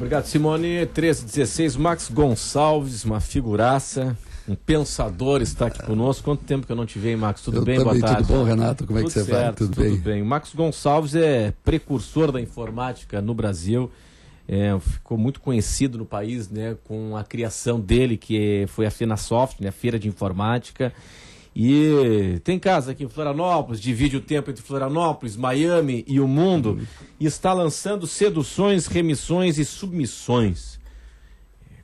Obrigado, Simone. 13h16, Max Gonçalves, uma figuraça, um pensador, está aqui conosco. Quanto tempo que eu não te vejo, Max? Tudo bem? Também, boa tarde. tudo bom, Renato? Como é que você vai? Tudo bem. O Max Gonçalves é precursor da informática no Brasil. Ficou muito conhecido no país, né, com a criação dele, que foi a FenaSoft, né, a Feira de Informática. E tem casa aqui em Florianópolis, divide o tempo entre Florianópolis, Miami e o mundo, e está lançando Seduções, Remissões e Submissões.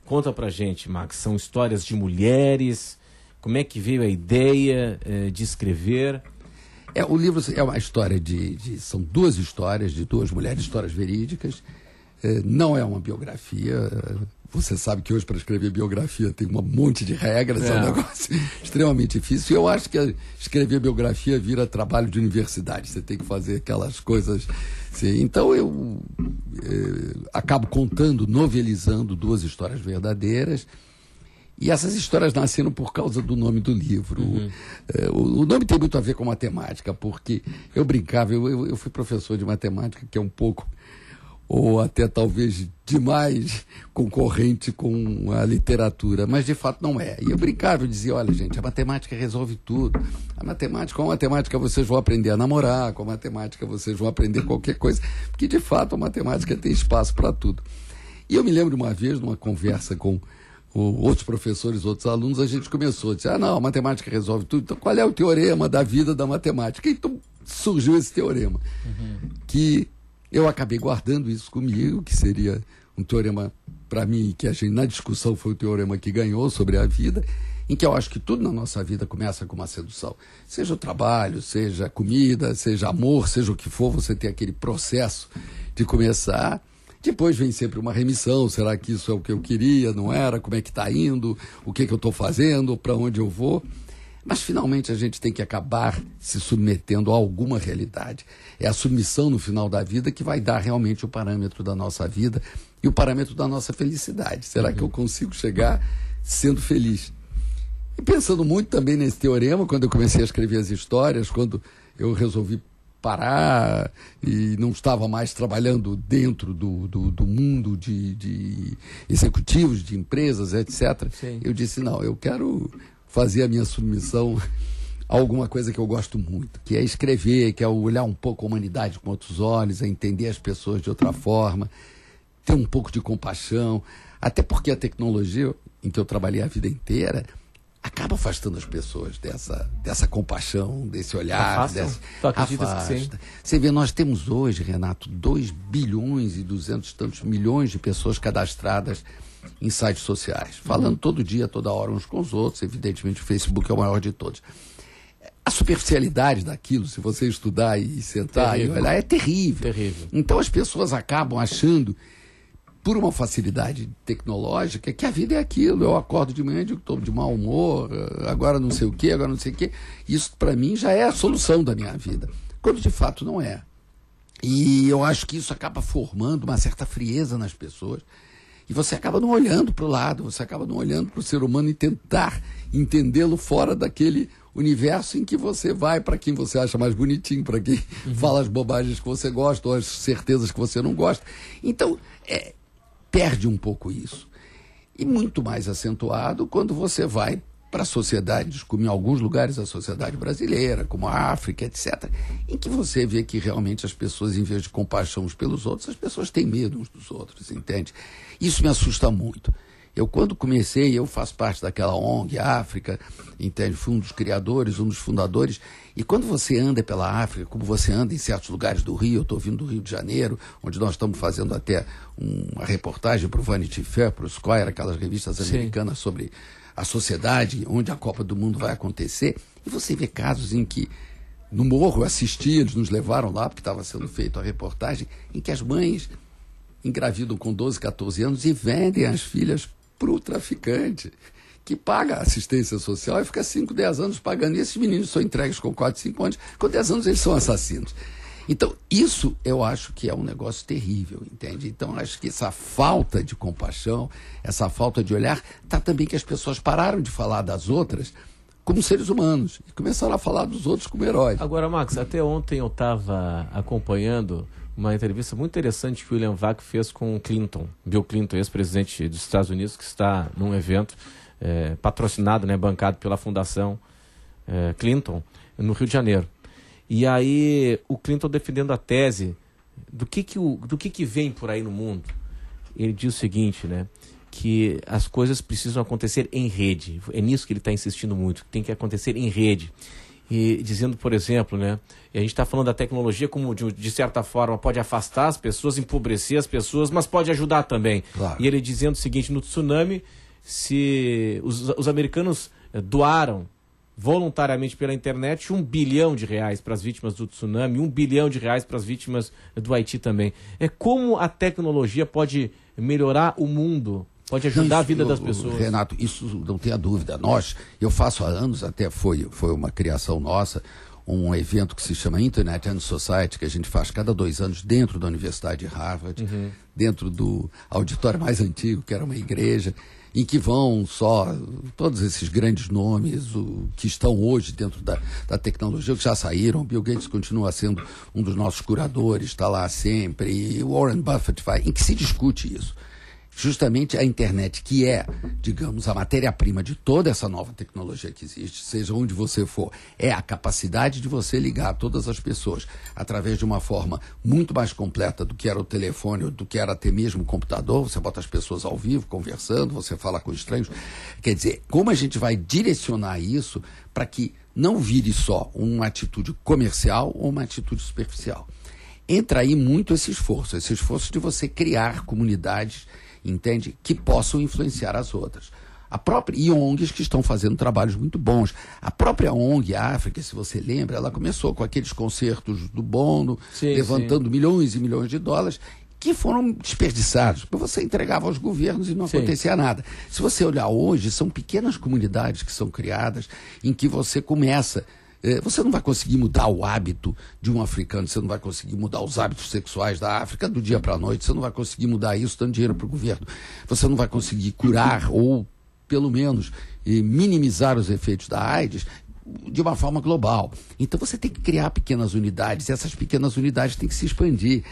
Conta pra gente, Max, são histórias de mulheres, como é que veio a ideia de escrever? O livro é uma história são duas histórias de duas mulheres, histórias verídicas. Não é uma biografia. Você sabe que hoje para escrever biografia tem um monte de regras, é um negócio extremamente difícil. E eu acho que escrever biografia vira trabalho de universidade. Você tem que fazer aquelas coisas. Assim. Então eu acabo contando, novelizando duas histórias verdadeiras. E essas histórias nasceram por causa do nome do livro. O nome tem muito a ver com matemática, porque eu brincava, eu fui professor de matemática, que é um pouco, ou até talvez demais, concorrente com a literatura, mas de fato não é. E eu brincava, eu dizia, olha gente, a matemática resolve tudo. Com a matemática vocês vão aprender a namorar, com a matemática vocês vão aprender qualquer coisa, porque de fato a matemática tem espaço para tudo. E eu me lembro de uma vez, numa conversa com outros professores, outros alunos, a gente começou a dizer, não, a matemática resolve tudo, então qual é o teorema da vida da matemática? Então surgiu esse teorema, que eu acabei guardando isso comigo, que seria um teorema, para mim, que a gente, na discussão foi o teorema que ganhou sobre a vida, em que eu acho que tudo na nossa vida começa com uma sedução. Seja o trabalho, seja a comida, seja amor, seja o que for, você tem aquele processo de começar. Depois vem sempre uma remissão, será que isso é o que eu queria, não era? Como é que está indo? O que eu estou fazendo? Para onde eu vou? Mas, finalmente, a gente tem que acabar se submetendo a alguma realidade. É a submissão no final da vida que vai dar realmente o parâmetro da nossa vida e o parâmetro da nossa felicidade. Será que eu consigo chegar sendo feliz? E pensando muito também nesse teorema, quando eu comecei a escrever as histórias, quando eu resolvi parar e não estava mais trabalhando dentro do mundo de executivos, de empresas, etc. Sim. Eu disse, não, eu quero fazer a minha submissão a alguma coisa que eu gosto muito, que é escrever, que é olhar um pouco a humanidade com outros olhos, é entender as pessoas de outra forma, ter um pouco de compaixão, até porque a tecnologia, em que eu trabalhei a vida inteira, acaba afastando as pessoas dessa compaixão, desse olhar. Tu acreditas que sim? Você vê, nós temos hoje, Renato, 2 bilhões e 200 e tantos milhões de pessoas cadastradas em sites sociais, falando todo dia, toda hora uns com os outros. Evidentemente o Facebook é o maior de todos. A superficialidade daquilo, se você estudar e sentar e olhar, é terrível. Então as pessoas acabam achando, por uma facilidade tecnológica, que a vida é aquilo. Eu acordo de manhã e digo, estou de mau humor, agora não sei o quê, agora não sei o quê. Isso, para mim, já é a solução da minha vida, quando de fato não é. E eu acho que isso acaba formando uma certa frieza nas pessoas. E você acaba não olhando para o lado, você acaba não olhando para o ser humano e tentar entendê-lo fora daquele universo em que você vai para quem você acha mais bonitinho, para quem fala as bobagens que você gosta ou as certezas que você não gosta. Então, perde um pouco isso. E muito mais acentuado quando você vai para sociedades, como em alguns lugares a sociedade brasileira, como a África, etc., em que você vê que realmente as pessoas, em vez de compaixão uns pelos outros, as pessoas têm medo uns dos outros, entende? Isso me assusta muito. Eu, quando comecei, eu faço parte daquela ONG África, entende? Fui um dos criadores, um dos fundadores, e quando você anda pela África, como você anda em certos lugares do Rio, eu estou vindo do Rio de Janeiro, onde nós estamos fazendo até uma reportagem para o Vanity Fair, para o Squire, aquelas revistas americanas sobre a sociedade, onde a Copa do Mundo vai acontecer, e você vê casos em que, no morro, eu assisti, eles nos levaram lá, porque estava sendo feita a reportagem, em que as mães engravidam com 12, 14 anos e vendem as filhas para o traficante, que paga a assistência social e fica 5, 10 anos pagando. E esses meninos são entregues com 4, 5 anos, com 10 anos eles são assassinos. Então, isso eu acho que é um negócio terrível, entende? Então, acho que essa falta de compaixão, essa falta de olhar, está também que as pessoas pararam de falar das outras como seres humanos e começaram a falar dos outros como heróis. Agora, Max, até ontem eu estava acompanhando uma entrevista muito interessante que o William Vac fez com o Clinton, Bill Clinton, ex-presidente dos Estados Unidos, que está num evento patrocinado, né, bancado pela Fundação Clinton, no Rio de Janeiro. E aí o Clinton defendendo a tese do que vem por aí no mundo. Ele diz o seguinte, né, que as coisas precisam acontecer em rede. É nisso que ele está insistindo muito, que tem que acontecer em rede. E dizendo, por exemplo, né, e a gente está falando da tecnologia como, de certa forma, pode afastar as pessoas, empobrecer as pessoas, mas pode ajudar também. Claro. E ele dizendo o seguinte, no tsunami, se os americanos doaram voluntariamente pela internet R$1 bilhão para as vítimas do tsunami, R$1 bilhão para as vítimas do Haiti também. Como a tecnologia pode melhorar o mundo, pode ajudar a vida das pessoas? Renato, isso não tenha dúvida. Eu faço há anos, até foi uma criação nossa, um evento que se chama Internet and Society, que a gente faz cada 2 anos dentro da Universidade de Harvard, dentro do auditório mais antigo, que era uma igreja, em que vão só todos esses grandes nomes que estão hoje dentro da tecnologia, que já saíram. Bill Gates continua sendo um dos nossos curadores, está lá sempre, e Warren Buffett vai, em que se discute isso. Justamente a internet, que é, digamos, a matéria-prima de toda essa nova tecnologia que existe, seja onde você for, é a capacidade de você ligar todas as pessoas através de uma forma muito mais completa do que era o telefone, ou do que era até mesmo o computador. Você bota as pessoas ao vivo, conversando, você fala com estranhos. Quer dizer, como a gente vai direcionar isso para que não vire só uma atitude comercial ou uma atitude superficial? Entra aí muito esse esforço de você criar comunidades, entende, que possam influenciar as outras. E ONGs que estão fazendo trabalhos muito bons. A própria ONG África, se você lembra, ela começou com aqueles concertos do Bono, levantando milhões e milhões de dólares, que foram desperdiçados, porque você entregava aos governos e não acontecia nada. Se você olhar hoje, são pequenas comunidades que são criadas, em que você começa... Você não vai conseguir mudar o hábito de um africano, você não vai conseguir mudar os hábitos sexuais da África do dia para a noite, você não vai conseguir mudar isso dando dinheiro para o governo. Você não vai conseguir curar ou, pelo menos, minimizar os efeitos da AIDS de uma forma global. Então você tem que criar pequenas unidades, e essas pequenas unidades têm que se expandir.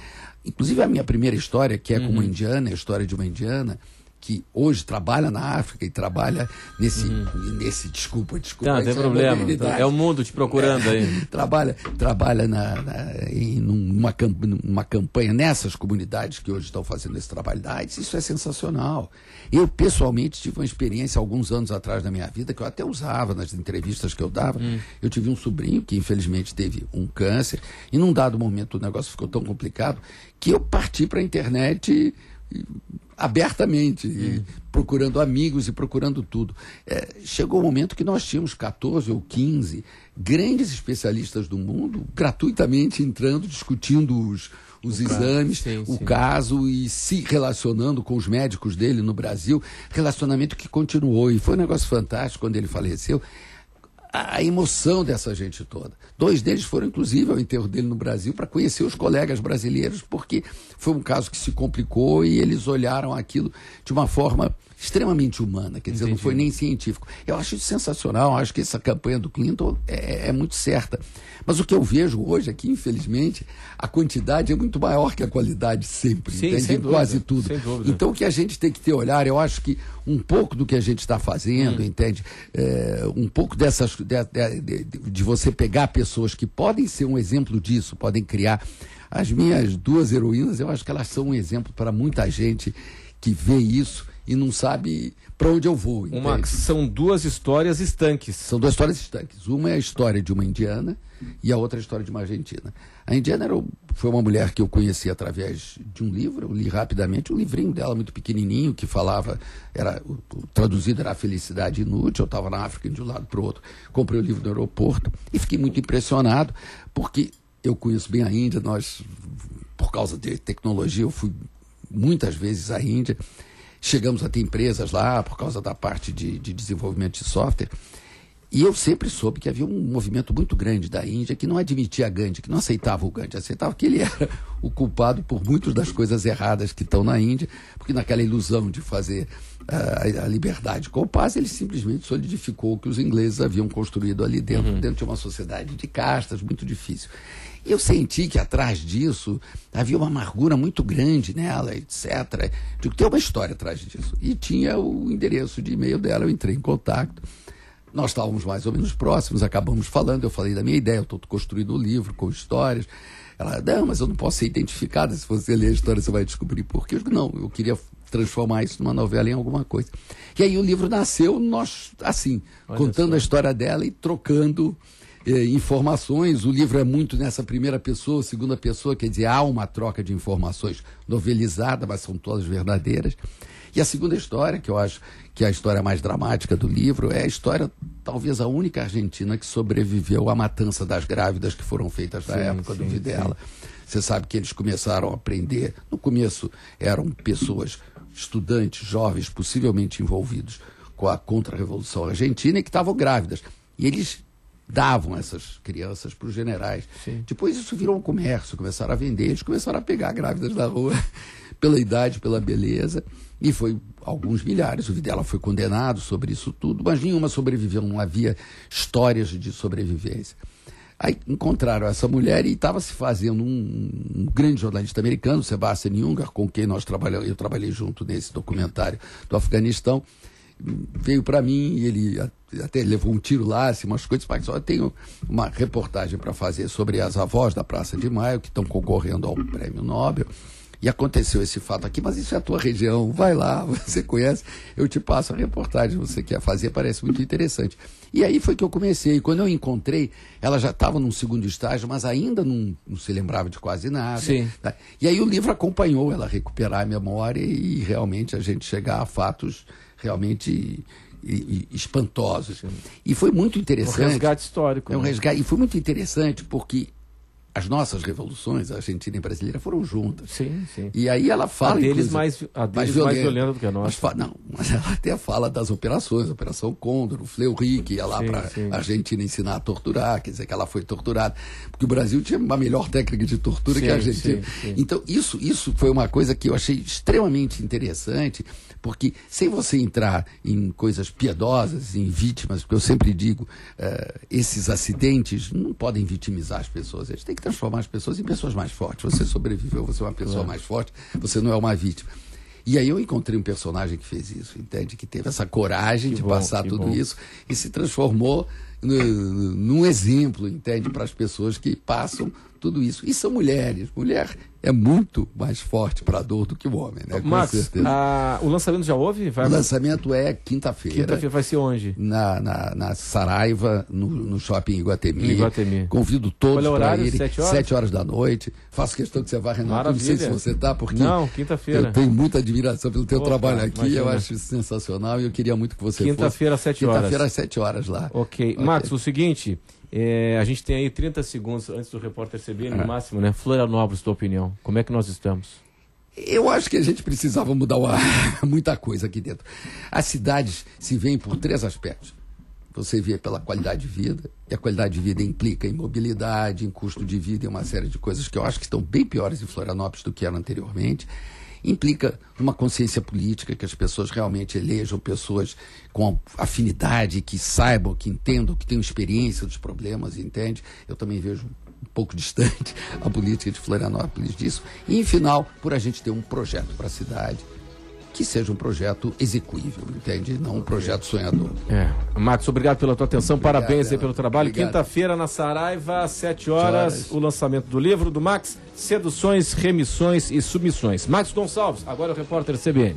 Inclusive a minha primeira história, que é com uma indiana, a história de uma indiana, que hoje trabalha na África e trabalha nesse desculpa. Não tem problema, é o mundo te procurando aí. Trabalha numa campanha nessas comunidades que hoje estão fazendo esse trabalho da AIDS. Isso é sensacional. Eu, pessoalmente, tive uma experiência alguns anos atrás da minha vida, que eu até usava nas entrevistas que eu dava. Eu tive um sobrinho que, infelizmente, teve um câncer, e num dado momento o negócio ficou tão complicado que eu parti para a internet abertamente, procurando amigos e procurando tudo. Chegou o momento que nós tínhamos 14 ou 15 grandes especialistas do mundo gratuitamente entrando, discutindo os exames, o caso, e se relacionando com os médicos dele no Brasil, relacionamento que continuou, e foi um negócio fantástico quando ele faleceu. A emoção dessa gente toda. 2 deles foram, inclusive, ao enterro dele no Brasil para conhecer os colegas brasileiros, porque foi um caso que se complicou e eles olharam aquilo de uma forma extremamente humana, quer dizer, não foi nem científico. Eu acho isso sensacional, acho que essa campanha do Clinton é muito certa. Mas o que eu vejo hoje aqui, infelizmente, a quantidade é muito maior que a qualidade sempre, entende? Quase tudo. Então o que a gente tem que ter olhar, eu acho que um pouco do que a gente está fazendo, entende? Um pouco de você pegar pessoas que podem ser um exemplo disso, podem criar. As minhas 2 heroínas, eu acho que elas são um exemplo para muita gente que vê isso e não sabe para onde eu vou. São 2 histórias estanques. São 2 histórias estanques. Uma é a história de uma indiana e a outra é a história de uma argentina. A indiana foi uma mulher que eu conheci através de um livro, eu li rapidamente um livrinho dela muito pequenininho que falava, traduzido era A Felicidade Inútil. Eu estava na África de um lado para o outro, comprei o livro no aeroporto e fiquei muito impressionado, porque eu conheço bem a Índia, por causa de tecnologia, eu fui muitas vezes à Índia. Chegamos a ter empresas lá por causa da parte de desenvolvimento de software. E eu sempre soube que havia um movimento muito grande da Índia que não admitia Gandhi, que não aceitava o Gandhi, aceitava que ele era o culpado por muitas das coisas erradas que estão na Índia, porque naquela ilusão de fazer a liberdade com paz, ele simplesmente solidificou o que os ingleses haviam construído ali dentro de uma sociedade de castas muito difícil. Eu senti que atrás disso havia uma amargura muito grande nela, etc. Digo, tem uma história atrás disso. E tinha o endereço de e-mail dela, eu entrei em contato. Nós estávamos mais ou menos próximos, acabamos falando, eu falei da minha ideia, eu estou construindo um livro com histórias. Ela, não, mas eu não posso ser identificada, se você ler a história você vai descobrir por quê. Eu digo, não, eu queria transformar isso numa novela em alguma coisa. E aí o livro nasceu, nós, assim, contando a história dela e trocando informações. O livro é muito nessa primeira pessoa, segunda pessoa, quer dizer, há uma troca de informações novelizada, mas são todas verdadeiras. E a segunda história, que eu acho que é a história mais dramática do livro, é a história, talvez a única argentina que sobreviveu à matança das grávidas que foram feitas na época do Videla. Você sabe que eles começaram a aprender, no começo eram pessoas, estudantes, jovens, possivelmente envolvidos com a contra-revolução argentina e que estavam grávidas. E eles davam essas crianças para os generais. Sim. Depois isso virou um comércio, começaram a vender, eles começaram a pegar grávidas da rua pela idade, pela beleza, e foi alguns milhares. O Videla foi condenado sobre isso tudo, mas nenhuma sobreviveu, não havia histórias de sobrevivência. Aí encontraram essa mulher e estava se fazendo um grande jornalista americano, Sebastian Junger, com quem eu trabalhei junto nesse documentário do Afeganistão. Veio para mim e ele até levou um tiro lá, assim, umas coisas, mas eu tenho uma reportagem para fazer sobre as avós da Praça de Maio, que estão concorrendo ao Prêmio Nobel, e aconteceu esse fato aqui, mas isso é a tua região, vai lá, você conhece, eu te passo a reportagem, você quer fazer, parece muito interessante. E aí foi que eu comecei, quando eu encontrei, ela já estava num segundo estágio, mas ainda não se lembrava de quase nada. Sim. Tá? E aí o livro acompanhou ela recuperar a memória e realmente a gente chegar a fatos realmente espantosos. Sim. E foi muito interessante. Um resgate histórico. É um resgate, e foi muito interessante porque as nossas revoluções, a Argentina e a brasileira, foram juntas. Sim, sim. E aí ela fala... A deles mais violenta do que a nossa. Mas ela até fala das operações, Operação Condor, o Fleury, que ia lá para a Argentina ensinar a torturar, quer dizer que ela foi torturada, porque o Brasil tinha uma melhor técnica de tortura que a Argentina. Sim. Então, isso foi uma coisa que eu achei extremamente interessante, porque sem você entrar em coisas piedosas, em vítimas, porque eu sempre digo, esses acidentes não podem vitimizar as pessoas, eles têm que transformar as pessoas em pessoas mais fortes. Você sobreviveu, você é uma pessoa mais forte, você não é uma vítima. E aí eu encontrei um personagem que fez isso, entende? Que teve essa coragem de passar tudo isso e se transformou num exemplo, entende? Para as pessoas que passam tudo isso. E são mulheres. Mulher é muito mais forte para a dor do que o homem, né? Max, com certeza. O lançamento já houve? O lançamento é quinta-feira. Quinta-feira vai ser onde? Na Saraiva, no Shopping Iguatemi. Iguatemi. Convido todos para irem. 7 horas? 7 horas da noite. Faço questão que você vá, Renato. Maravilha. Não sei se você está, porque... Não, quinta-feira. Eu tenho muita admiração pelo teu trabalho aqui. Imagina. Eu acho isso sensacional e eu queria muito que você Quinta-feira às 7 horas. Quinta-feira às 7 horas lá. Ok. Max, o seguinte... a gente tem aí 30 segundos antes do repórter CBN, no máximo, né? Florianópolis, tua opinião. Como é que nós estamos? Eu acho que a gente precisava mudar muita coisa aqui dentro. As cidades se veem por 3 aspectos. Você vê pela qualidade de vida, e a qualidade de vida implica em mobilidade, em custo de vida e uma série de coisas que eu acho que estão bem piores em Florianópolis do que eram anteriormente. Implica uma consciência política, que as pessoas realmente elejam pessoas com afinidade, que saibam, que entendam, que tenham experiência dos problemas, entende? Eu também vejo um pouco distante a política de Florianópolis disso. E, em final, por a gente ter um projeto para a cidade que seja um projeto execuível, entende? Não um projeto sonhador. Max, obrigado pela tua atenção, obrigado, parabéns aí pelo trabalho. Obrigado. Quinta-feira na Saraiva, às 7 horas, o lançamento do livro do Max, Seduções, Remissões e Submissões. Max Gonçalves, agora o repórter CBN.